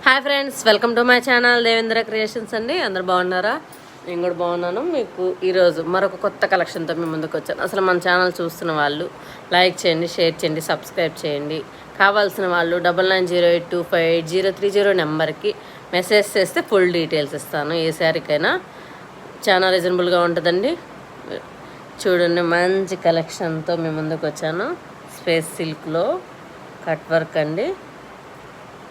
Hi friends, welcome to my channel Devendra creations అండి. అందరు బాగున్నారా? నేను కూడా బాగున్నాను. మీకు ఈరోజు మరొక కొత్త కలెక్షన్తో మీ ముందుకు వచ్చాను. అసలు మన ఛానల్ చూస్తున్న వాళ్ళు లైక్ చేయండి, షేర్ చేయండి, సబ్స్క్రైబ్ చేయండి. కావాల్సిన వాళ్ళు 9908258030 నెంబర్కి మెసేజ్ చేస్తే ఫుల్ డీటెయిల్స్ ఇస్తాను. ఏ శారీకైనా చాలా రీజనబుల్గా ఉంటుందండి. చూడండి, మంచి కలెక్షన్తో మీ ముందుకు వచ్చాను. స్పేస్ సిల్క్లో కట్ వర్క్ అండి,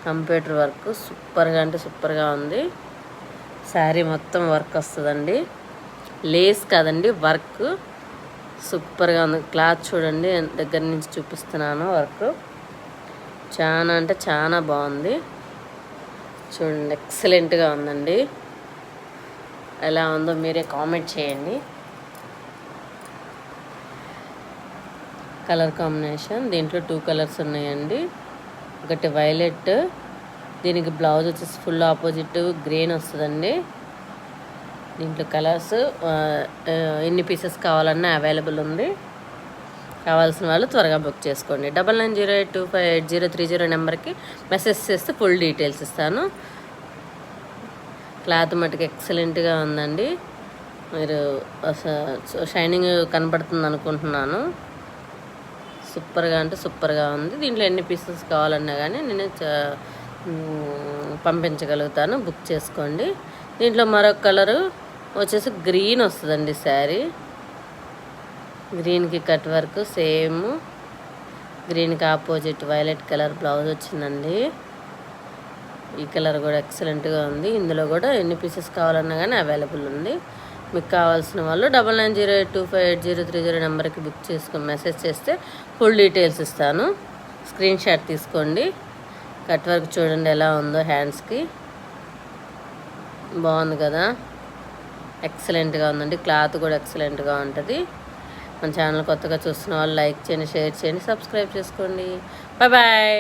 కంప్యూటర్ వర్క్ సూపర్గా అంటే సూపర్గా ఉంది. శారీ మొత్తం వర్క్ వస్తుందండి, లేస్ కాదండి వర్క్. సూపర్గా ఉంది. క్లాత్ చూడండి, దగ్గర నుంచి చూపిస్తున్నాను. వర్క్ చాలా అంటే చాలా బాగుంది. చూడండి, ఎక్సలెంట్గా ఉందండి. ఎలా ఉందో మీరే కామెంట్ చేయండి. కలర్ కాంబినేషన్ దీంట్లో 2 కలర్స్ ఉన్నాయండి. ఒకటి వైలెట్, దీనికి బ్లౌజ్ వచ్చేసి ఫుల్ ఆపోజిట్ గ్రీన్ వస్తుందండి. దీంట్లో కలర్స్ ఎన్ని పీసెస్ కావాలన్నా అవైలబుల్ ఉంది. కావాల్సిన వాళ్ళు త్వరగా బుక్ చేసుకోండి. 9908258030 నెంబర్కి మెసేజ్ చేస్తే ఫుల్ డీటెయిల్స్ ఇస్తాను. క్లాత్ మటుకు ఎక్సలెంట్గా ఉందండి. మీరు షైనింగ్ కనపడుతుంది అనుకుంటున్నాను. సూపర్గా అంటే సూపర్గా ఉంది. దీంట్లో ఎన్ని పీసెస్ కావాలన్నా కానీ నేను పంపించగలుగుతాను. బుక్ చేసుకోండి. దీంట్లో మరొక కలరు వచ్చేసి గ్రీన్ వస్తుందండి. శారీ గ్రీన్కి కట్ వర్క్, సేమ్ గ్రీన్కి ఆపోజిట్ వైలెట్ కలర్ బ్లౌజ్ వచ్చిందండి. ఈ కలర్ కూడా ఎక్సలెంట్గా ఉంది. ఇందులో కూడా ఎన్ని పీసెస్ కావాలన్నా కానీ అవైలబుల్ ఉంది. మీకు కావాల్సిన వాళ్ళు 9908258030 నెంబర్కి బుక్ చేసుకొని మెసేజ్ చేస్తే ఫుల్ డీటెయిల్స్ ఇస్తాను. స్క్రీన్ షాట్ తీసుకోండి. కట్ వర్క్ చూడండి ఎలా ఉందో, హ్యాండ్స్కి బాగుంది కదా, ఎక్సలెంట్గా ఉందండి. క్లాత్ కూడా ఎక్సలెంట్గా ఉంటుంది. మన ఛానల్ కొత్తగా చూస్తున్న వాళ్ళు లైక్ చేయండి, షేర్ చేయండి, సబ్స్క్రైబ్ చేసుకోండి. Bye bye.